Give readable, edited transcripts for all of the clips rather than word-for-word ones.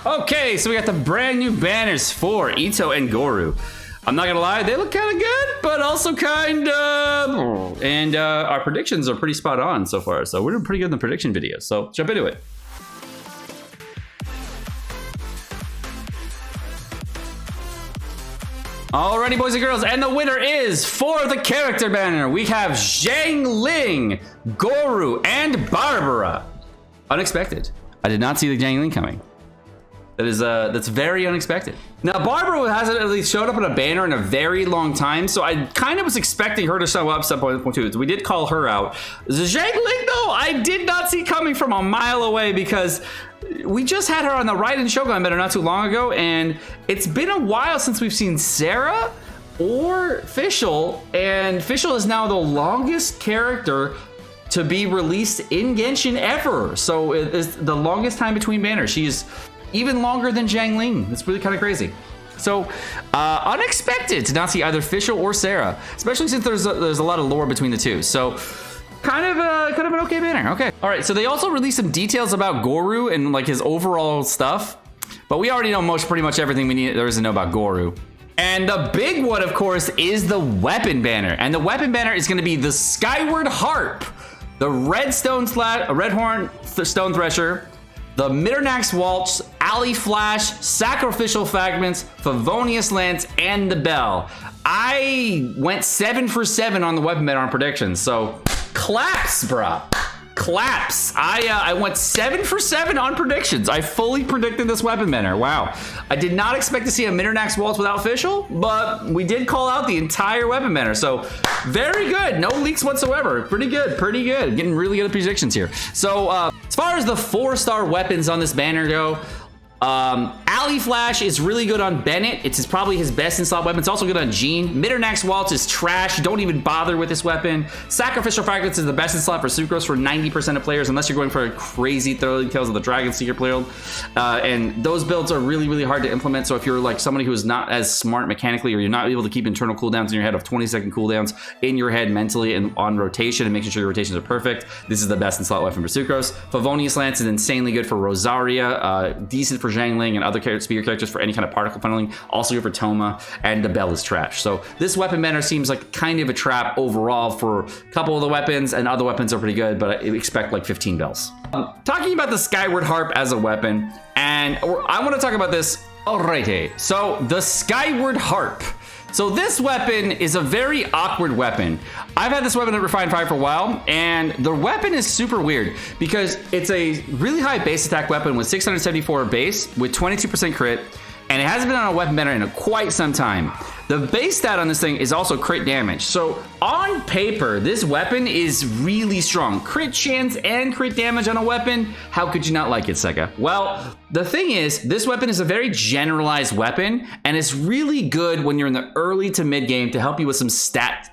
Okay, so we got the brand new banners for Itto and Goru. I'm not gonna lie, they look kind of good, but also kind of... And our predictions are pretty spot on so far, so we're doing pretty good in the prediction video, so jump into it. Alrighty, boys and girls, and the winner is, for the character banner, we have Xiangling, Goru, and Barbara. Unexpected. I did not see the Xiangling coming. That's very unexpected. Now, Barbara hasn't at least showed up in a banner in a very long time, so I kind of was expecting her to show up some point too. So we did call her out. The Xiangling, though, I did not see coming from a mile away because we just had her on the Raiden Shogun banner not too long ago, and it's been a while since we've seen Sarah or Fischl, and Fischl is now the longest character to be released in Genshin ever. So it is the longest time between banners. She's even longer than Xiangling. It's really kind of crazy. So unexpected to not see either Fischl or Sarah, especially since there's a lot of lore between the two. So kind of an okay banner. Okay. All right. So they also released some details about Goru and like his overall stuff, but we already know pretty much everything there is to know about Goru. And the big one, of course, is the weapon banner. And the weapon banner is going to be the Skyward Harp, the Redhorn Stone Thresher, the Mitternax Waltz, Alley Flash, Sacrificial Fragments, Favonius Lance, and the Bell. I went 7 for 7 on the weapon banner on predictions, so claps, bruh. Claps. I went 7 for 7 on predictions. I fully predicted this weapon banner. Wow. I did not expect to see a Mitternax Waltz without Fischl, but we did call out the entire weapon banner. So very good. No leaks whatsoever. Pretty good. Pretty good. Getting really good at predictions here. So as far as the 4-star weapons on this banner go, Alley Flash is really good on Bennett. It's probably his best in slot weapon. It's also good on Jean. Mitternax Waltz is trash. Don't even bother with this weapon. Sacrificial Fragments is the best in slot for Sucrose for 90% of players, unless you're going for a crazy Thrilling Tales of the Dragon Seeker build. And those builds are really, really hard to implement. So if you're like somebody who is not as smart mechanically, or you're not able to keep internal cooldowns in your head of 20-second cooldowns in your head mentally and on rotation and making sure your rotations are perfect, this is the best in slot weapon for Sucrose. Favonius Lance is insanely good for Rosaria, decent for Xiangling and other speaker characters for any kind of particle funneling, also good for Toma, and the Bell is trash. So this weapon banner seems like kind of a trap overall for a couple of the weapons, and other weapons are pretty good, but I expect like 15 bells. Talking about the Skyward Harp as a weapon, and I want to talk about this. Alrighty, so the Skyward Harp. So this weapon is a very awkward weapon. I've had this weapon at Refined 5 for a while, and the weapon is super weird because it's a really high base attack weapon with 674 base with 22% crit, and it hasn't been on a weapon banner in quite some time. The base stat on this thing is also crit damage. So on paper, this weapon is really strong. Crit chance and crit damage on a weapon. How could you not like it, Seka? Well, the thing is, this weapon is a very generalized weapon, and it's really good when you're in the early to mid game to help you with some stat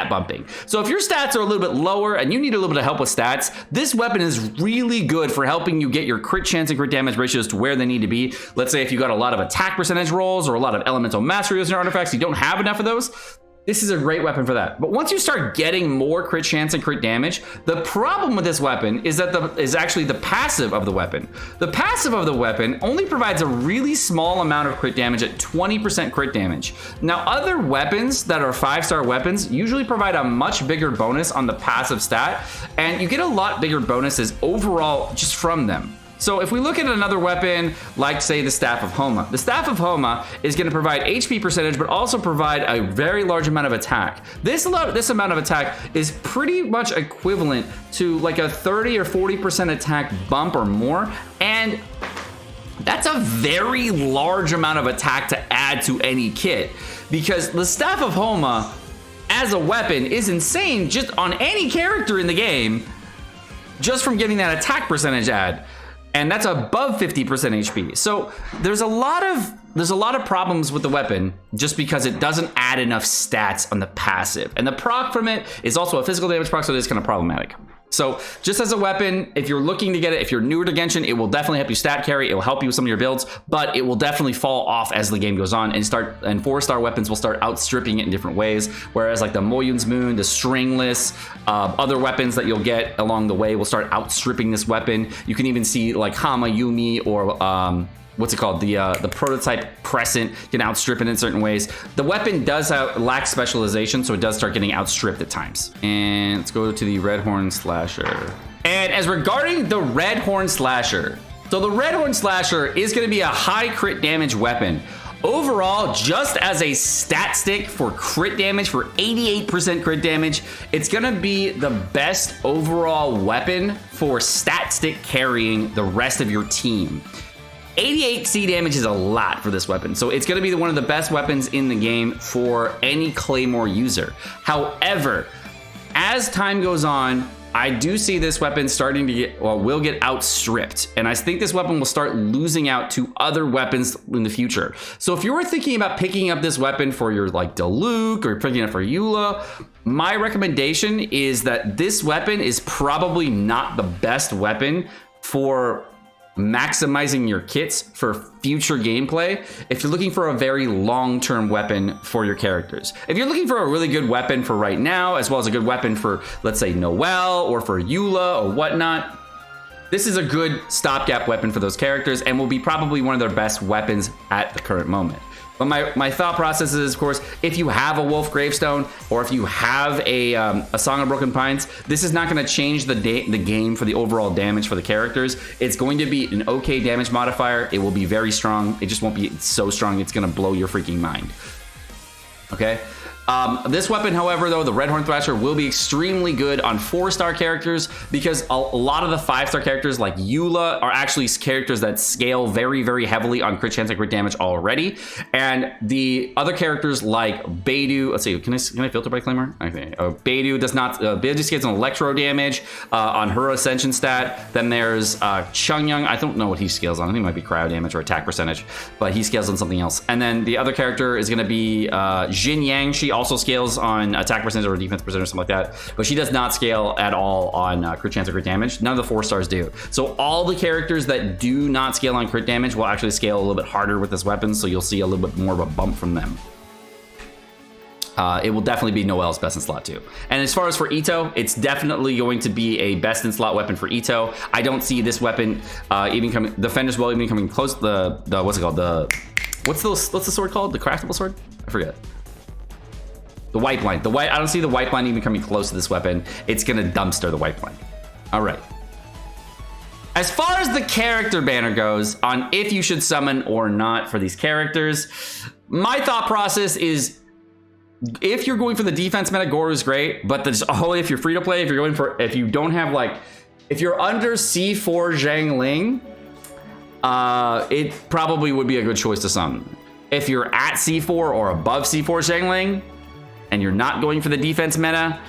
bumping. So if your stats are a little bit lower and you need a little bit of help with stats, this weapon is really good for helping you get your crit chance and crit damage ratios to where they need to be. Let's say if you got a lot of attack percentage rolls or a lot of elemental mastery in your artifacts, you don't have enough of those, this is a great weapon for that. But once you start getting more crit chance and crit damage, the problem with this weapon is that is actually the passive of the weapon. The passive of the weapon only provides a really small amount of crit damage at 20% crit damage. Now, other weapons that are 5-star weapons usually provide a much bigger bonus on the passive stat, and you get a lot bigger bonuses overall just from them. So if we look at another weapon, like say the Staff of Houma, the Staff of Houma is going to provide HP percentage, but also provide a very large amount of attack. This amount of attack is pretty much equivalent to like a 30 or 40% attack bump or more, and that's a very large amount of attack to add to any kit, because the Staff of Houma as a weapon is insane just on any character in the game, just from getting that attack percentage add. And that's above 50% HP. So there's a lot of problems with the weapon just because it doesn't add enough stats on the passive. And the proc from it is also a physical damage proc, so it is kind of problematic. So just as a weapon, if you're looking to get it, if you're newer to Genshin, it will definitely help you stat carry. It will help you with some of your builds, but it will definitely fall off as the game goes on and 4-star weapons will start outstripping it in different ways. Whereas like the Moyun's Moon, the stringless, other weapons that you'll get along the way will start outstripping this weapon. You can even see like Houma, Yumi, or what's it called? The prototype Crescent can outstrip it in certain ways. The weapon does lack specialization, so it does start getting outstripped at times. And let's go to the Redhorn Slasher. And as regarding the Redhorn Slasher, so the Redhorn Slasher is going to be a high crit damage weapon. Overall, just as a stat stick for crit damage, for 88% crit damage, it's going to be the best overall weapon for stat stick carrying the rest of your team. 88 C damage is a lot for this weapon, so it's going to be one of the best weapons in the game for any Claymore user. However, as time goes on, I do see this weapon starting to get, or will get outstripped, and I think this weapon will start losing out to other weapons in the future. So if you were thinking about picking up this weapon for your like Diluc or picking it up for Eula, my recommendation is that this weapon is probably not the best weapon for maximizing your kits for future gameplay if you're looking for a very long-term weapon for your characters. If you're looking for a really good weapon for right now, as well as a good weapon for, let's say, Noelle or for Eula or whatnot, this is a good stopgap weapon for those characters and will be probably one of their best weapons at the current moment. But my thought process is, of course, if you have a Wolf Gravestone or if you have a Song of Broken Pines, this is not going to change the game for the overall damage for the characters. It's going to be an okay damage modifier. It will be very strong. It just won't be so strong it's going to blow your freaking mind. Okay? This weapon, however, though, the Redhorn Thrasher will be extremely good on 4-star characters because a lot of the 5-star characters like Eula are actually characters that scale very, very heavily on crit chance and crit damage already. And the other characters like Beidou, let's see, can I filter by Claymore? Okay, Beidou does not, Beidou scales on electro damage on her ascension stat. Then there's Chungyang, I don't know what he scales on. I think it might be cryo damage or attack percentage, but he scales on something else. And then the other character is going to be Jin Yang. She also scales on attack percentage or defense percentage or something like that, but she does not scale at all on crit chance or crit damage. None of the 4-stars do. So all the characters that do not scale on crit damage will actually scale a little bit harder with this weapon, so you'll see a little bit more of a bump from them. It will definitely be Noelle's best in slot too. And as far as for Itto, it's definitely going to be a best in slot weapon for Itto. I don't see this weapon even coming, Defender's Well even coming close. The what's it called? What's the sword called? The craftable sword? I forget. The White Blind. I don't see the White Blind even coming close to this weapon. It's gonna dumpster the White Blind. All right. As far as the character banner goes on if you should summon or not for these characters, my thought process is if you're going for the defense meta, Goru is great, but if you're free to play, if you don't have if you're under C4 Zhang it probably would be a good choice to summon. If you're at C4 or above C4 Zhang and you're not going for the defense meta,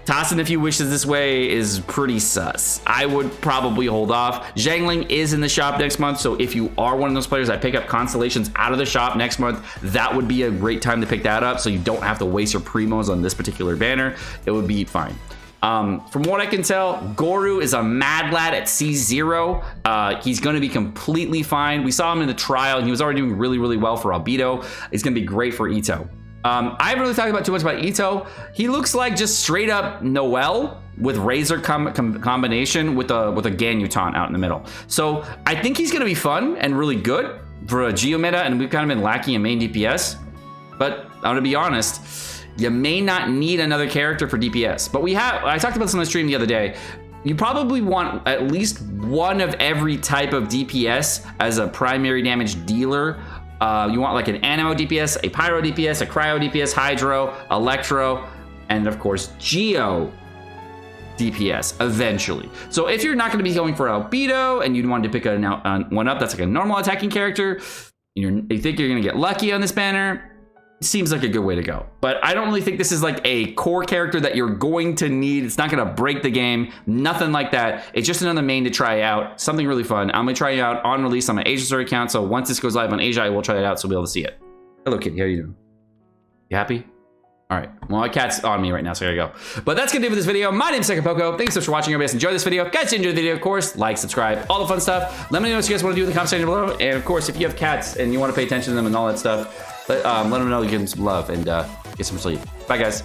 tossing a few wishes this way is pretty sus. I would probably hold off. Zhangling is in the shop next month, so if you are one of those players that pick up Constellations out of the shop next month, that would be a great time to pick that up, so you don't have to waste your primos on this particular banner. It would be fine. From what I can tell, Goru is a mad lad at C0. He's going to be completely fine. We saw him in the trial, and he was already doing really, really well for Albedo. It's going to be great for Itto. I haven't really talked about too much about Itto. He looks like just straight up Noelle with Razor combination with a Ganyutan out in the middle. So I think he's going to be fun and really good for a Geo meta, and we've kind of been lacking a main DPS. But I'm going to be honest, you may not need another character for DPS. But I talked about this on the stream the other day. You probably want at least one of every type of DPS as a primary damage dealer. You want like an Animo DPS, a Pyro DPS, a Cryo DPS, Hydro, Electro, and of course Geo DPS eventually. So if you're not going to be going for Albedo and you wanted to pick one up that's like a normal attacking character, you think you're going to get lucky on this banner, seems like a good way to go. But I don't really think this is like a core character that you're going to need. It's not going to break the game, nothing like that. It's just another main to try out, something really fun. I'm going to try it out on release on my Asia Story account, so once this goes live on Asia, I will try it out so we'll be able to see it. Hello kitty, how are you doing? You happy? All right, well, my cat's on me right now, so there you go. But that's gonna do it for this video. My name's Sekapoko. Thanks so much for watching. Everybody enjoy this video. Guys, enjoy the video, of course. Like, subscribe, all the fun stuff. Let me know what you guys want to do in the comment section below. And of course, if you have cats and you want to pay attention to them and all that stuff, let them know you give them some love and get some sleep. Bye, guys.